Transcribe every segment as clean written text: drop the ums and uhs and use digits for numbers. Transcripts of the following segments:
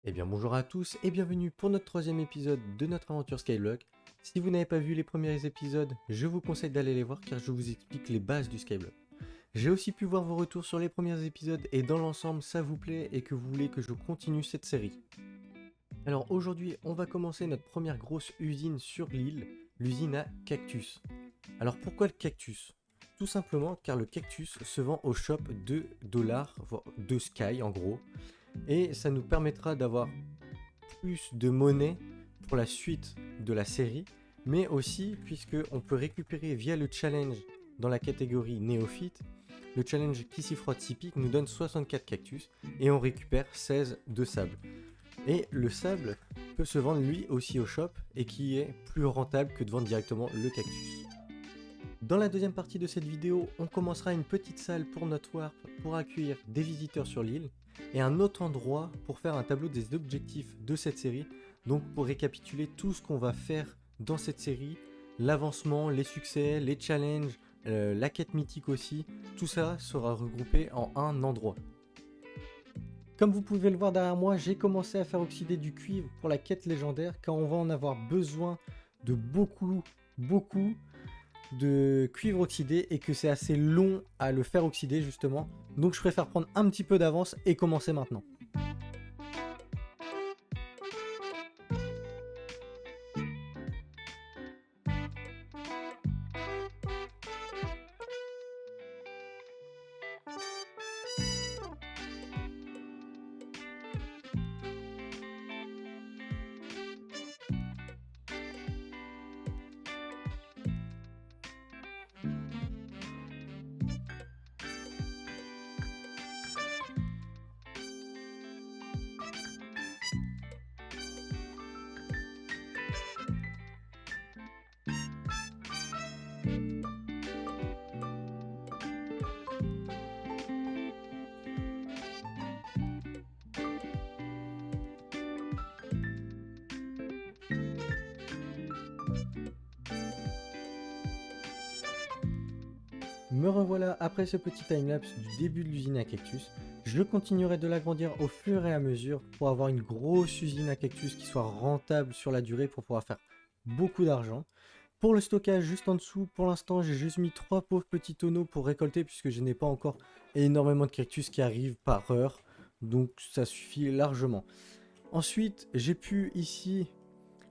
Eh bien bonjour à tous et bienvenue pour notre troisième épisode de notre aventure Skyblock. Si vous n'avez pas vu les premiers épisodes, je vous conseille d'aller les voir car je vous explique les bases du Skyblock. J'ai aussi pu voir vos retours sur les premiers épisodes et dans l'ensemble ça vous plaît et que vous voulez que je continue cette série. Alors aujourd'hui on va commencer notre première grosse usine sur l'île, l'usine à cactus. Alors pourquoi le cactus ? Tout simplement car le cactus se vend au shop de $, voire de Sky en gros. Et ça nous permettra d'avoir plus de monnaie pour la suite de la série, mais aussi puisque on peut récupérer via le challenge dans la catégorie néophyte, le challenge qui s'y frotte typique nous donne 64 cactus et on récupère 16 de sable. Et le sable peut se vendre lui aussi au shop et qui est plus rentable que de vendre directement le cactus. Dans la deuxième partie de cette vidéo, on commencera une petite salle pour notre warp pour accueillir des visiteurs sur l'île et un autre endroit pour faire un tableau des objectifs de cette série, donc pour récapituler tout ce qu'on va faire dans cette série, l'avancement, les succès, les challenges, la quête mythique aussi, tout ça sera regroupé en un endroit. Comme vous pouvez le voir derrière moi, j'ai commencé à faire oxyder du cuivre pour la quête légendaire car on va en avoir besoin de beaucoup de cuivre oxydé et que c'est assez long à le faire oxyder justement, donc je préfère prendre un petit peu d'avance et commencer maintenant. Me revoilà après ce petit timelapse du début de l'usine à cactus. Je continuerai de l'agrandir au fur et à mesure pour avoir une grosse usine à cactus qui soit rentable sur la durée pour pouvoir faire beaucoup d'argent. Pour le stockage juste en dessous, pour l'instant j'ai juste mis 3 pauvres petits tonneaux pour récolter puisque je n'ai pas encore énormément de cactus qui arrivent par heure. Donc ça suffit largement. Ensuite j'ai pu ici,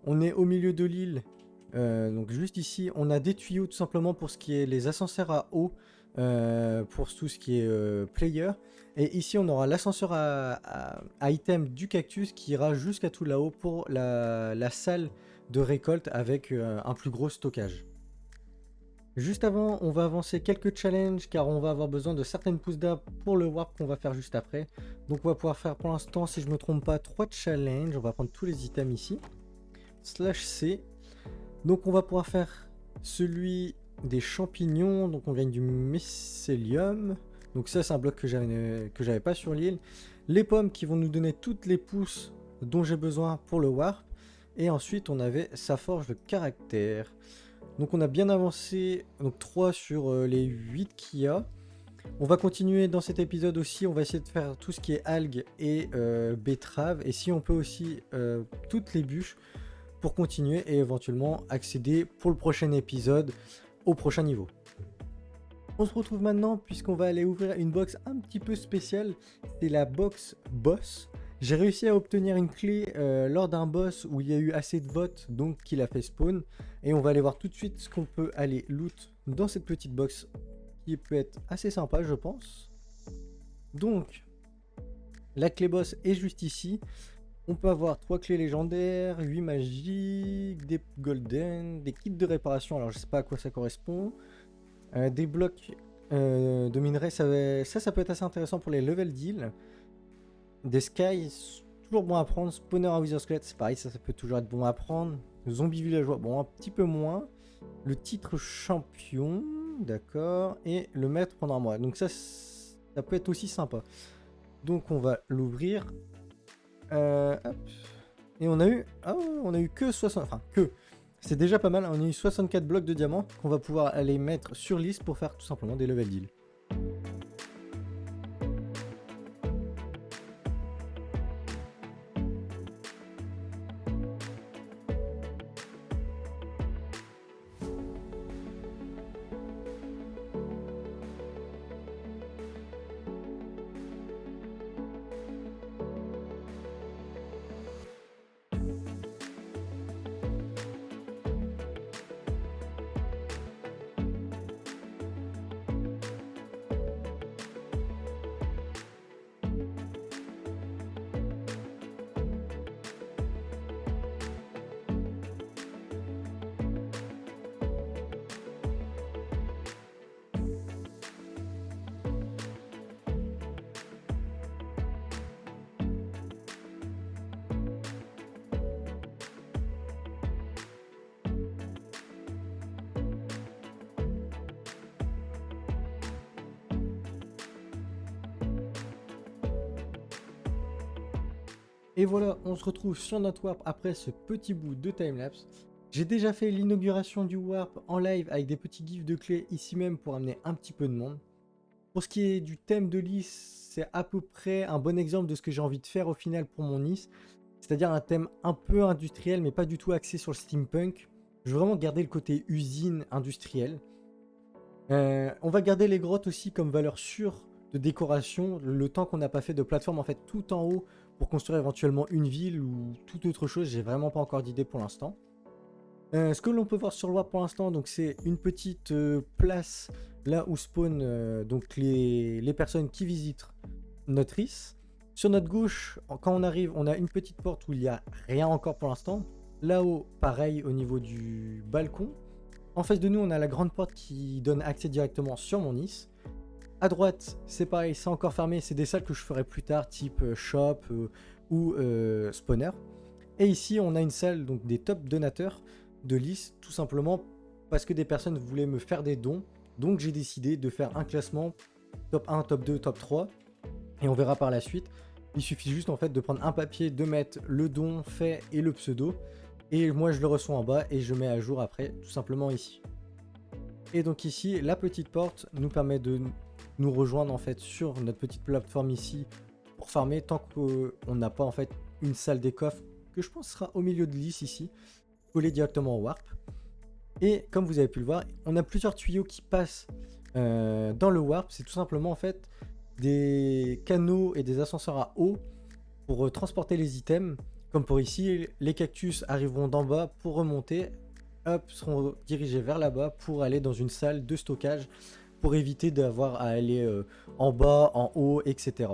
on est au milieu de l'île. Donc juste ici, on a des tuyaux tout simplement pour ce qui est les ascenseurs à eau, pour tout ce qui est player. Et ici, on aura l'ascenseur à item du cactus qui ira jusqu'à tout là-haut pour la salle de récolte avec un plus gros stockage. Juste avant, on va avancer quelques challenges car on va avoir besoin de certaines pousses d'arbres pour le warp qu'on va faire juste après. Donc on va pouvoir faire pour l'instant, si je ne me trompe pas, 3 challenges. On va prendre tous les items ici. /C. Donc on va pouvoir faire celui des champignons, donc on gagne du mycélium, donc ça c'est un bloc que j'avais pas sur l'île. Les pommes qui vont nous donner toutes les pousses dont j'ai besoin pour le warp, et ensuite on avait sa forge de caractère. Donc on a bien avancé, donc 3 sur les 8 qu'il y a. On va continuer dans cet épisode aussi, on va essayer de faire tout ce qui est algues et betteraves, et si on peut aussi toutes les bûches, pour continuer et éventuellement accéder pour le prochain épisode au prochain niveau. On se retrouve maintenant puisqu'on va aller ouvrir une box un petit peu spéciale, c'est la box boss. J'ai réussi à obtenir une clé lors d'un boss où il y a eu assez de votes, donc qu'il a fait spawn, et on va aller voir tout de suite ce qu'on peut aller loot dans cette petite box qui peut être assez sympa je pense. Donc la clé boss est juste ici. On peut avoir 3 clés légendaires, 8 magiques, des golden, des kits de réparation, alors je sais pas à quoi ça correspond, des blocs de minerais, ça peut être assez intéressant pour les level deal, des skies, toujours bon à prendre, spawner à wither skelett, c'est pareil, ça peut toujours être bon à prendre, zombie villageois, bon un petit peu moins, le titre champion, d'accord, et le maître pendant un mois, donc ça peut être aussi sympa. Donc on va l'ouvrir. Hop. Et on a eu que 60, enfin que, c'est déjà pas mal, on a eu 64 blocs de diamants qu'on va pouvoir aller mettre sur liste pour faire tout simplement des level deal. Et voilà, on se retrouve sur notre warp après ce petit bout de timelapse. J'ai déjà fait l'inauguration du warp en live avec des petits gifs de clés ici même pour amener un petit peu de monde. Pour ce qui est du thème de Lys, c'est à peu près un bon exemple de ce que j'ai envie de faire au final pour mon Lys. C'est-à-dire un thème un peu industriel mais pas du tout axé sur le steampunk. Je veux vraiment garder le côté usine industrielle. On va garder les grottes aussi comme valeur sûre de décoration, le temps qu'on n'a pas fait de plateforme en fait tout en haut pour construire éventuellement une ville ou toute autre chose, j'ai vraiment pas encore d'idée pour l'instant. Ce que l'on peut voir sur le warp pour l'instant, donc c'est une petite place là où spawn donc les personnes qui visitent notre Is. Sur notre gauche, quand on arrive, on a une petite porte où il n'y a rien encore pour l'instant. Là-haut, pareil au niveau du balcon. En face de nous, on a la grande porte qui donne accès directement sur mon Is. À droite, c'est pareil, c'est encore fermé. C'est des salles que je ferai plus tard, type shop ou spawner. Et ici, on a une salle donc des top donateurs de Lys, tout simplement parce que des personnes voulaient me faire des dons. Donc j'ai décidé de faire un classement top 1, top 2, top 3. Et on verra par la suite. Il suffit juste en fait de prendre un papier, de mettre le don fait et le pseudo. Et moi je le reçois en bas et je mets à jour après, tout simplement ici. Et donc ici, la petite porte nous permet de nous rejoindre en fait sur notre petite plateforme ici pour farmer tant qu'on n'a pas en fait une salle des coffres que je pense sera au milieu de Lys ici, collée directement au warp. Et comme vous avez pu le voir, on a plusieurs tuyaux qui passent dans le warp. C'est tout simplement en fait des canaux et des ascenseurs à eau pour transporter les items. Comme pour ici, les cactus arriveront d'en bas pour remonter, hop, seront dirigés vers là-bas pour aller dans une salle de stockage pour éviter d'avoir à aller en bas, en haut, etc.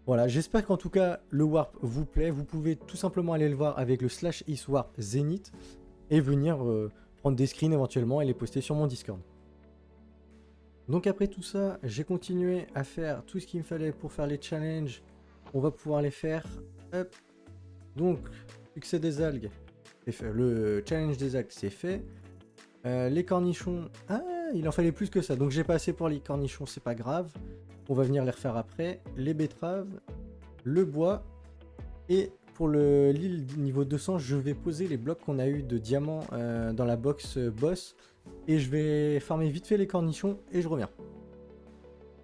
Voilà, j'espère qu'en tout cas le warp vous plaît. Vous pouvez tout simplement aller le voir avec le /iswarp Zenith et venir prendre des screens éventuellement et les poster sur mon Discord. Donc après tout ça, j'ai continué à faire tout ce qu'il me fallait pour faire les challenges. On va pouvoir les faire. Hop. Donc, succès des algues, c'est fait. Le challenge des algues, c'est fait. Les cornichons, ah, il en fallait plus que ça. Donc j'ai pas assez pour les cornichons, c'est pas grave. On va venir les refaire après. Les betteraves, le bois. Et pour l'île niveau 200, je vais poser les blocs qu'on a eu de diamants dans la box boss. Et je vais farmer vite fait les cornichons et je reviens.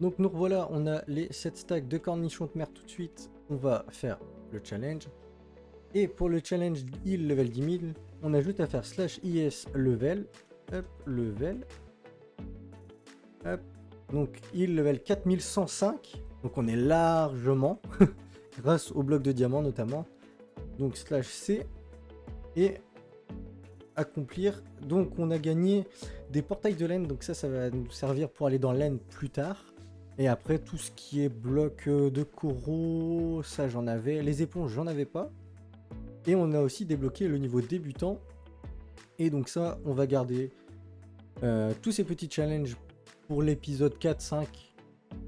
Donc nous revoilà, on a les 7 stacks de cornichons de mer tout de suite. On va faire le challenge. Et pour le challenge heal level 10 000, on a juste à faire /is level. Hop, level. Hop. Donc heal level 4105. Donc on est largement, grâce au bloc de diamant notamment. Donc /c. Et accomplir. Donc on a gagné des portails de laine. Donc ça va nous servir pour aller dans laine plus tard. Et après tout ce qui est bloc de coraux, ça j'en avais. Les éponges j'en avais pas. Et on a aussi débloqué le niveau débutant. Et donc ça, on va garder tous ces petits challenges pour l'épisode 4, 5.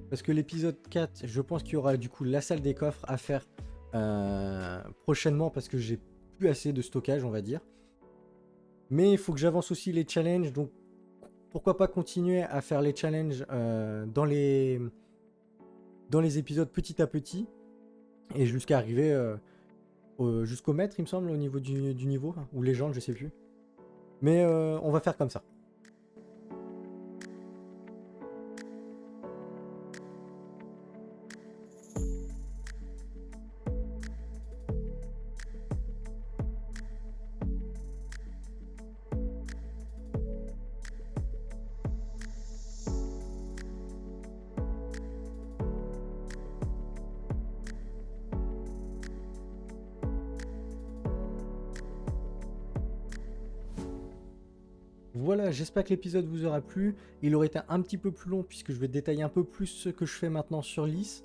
Parce que l'épisode 4, je pense qu'il y aura du coup la salle des coffres à faire prochainement. Parce que j'ai plus assez de stockage, on va dire. Mais il faut que j'avance aussi les challenges. Donc pourquoi pas continuer à faire les challenges dans les épisodes petit à petit. Et jusqu'à arriver... jusqu'au maître il me semble au niveau du niveau ou légende je sais plus mais on va faire comme ça. Voilà, j'espère que l'épisode vous aura plu. Il aurait été un petit peu plus long puisque je vais détailler un peu plus ce que je fais maintenant sur Lys.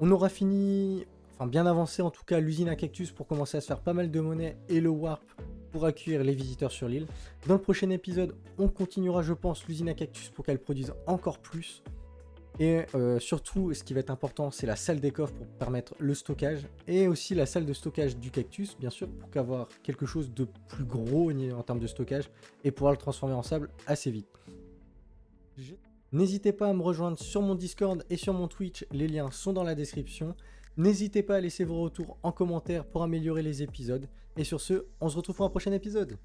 On aura fini, enfin bien avancé en tout cas, l'usine à cactus pour commencer à se faire pas mal de monnaie et le warp pour accueillir les visiteurs sur l'île. Dans le prochain épisode, on continuera je pense l'usine à cactus pour qu'elle produise encore plus. Et surtout, ce qui va être important, c'est la salle des coffres pour permettre le stockage. Et aussi la salle de stockage du cactus, bien sûr, pour qu'avoir quelque chose de plus gros en termes de stockage et pouvoir le transformer en sable assez vite. N'hésitez pas à me rejoindre sur mon Discord et sur mon Twitch, les liens sont dans la description. N'hésitez pas à laisser vos retours en commentaire pour améliorer les épisodes. Et sur ce, on se retrouve pour un prochain épisode.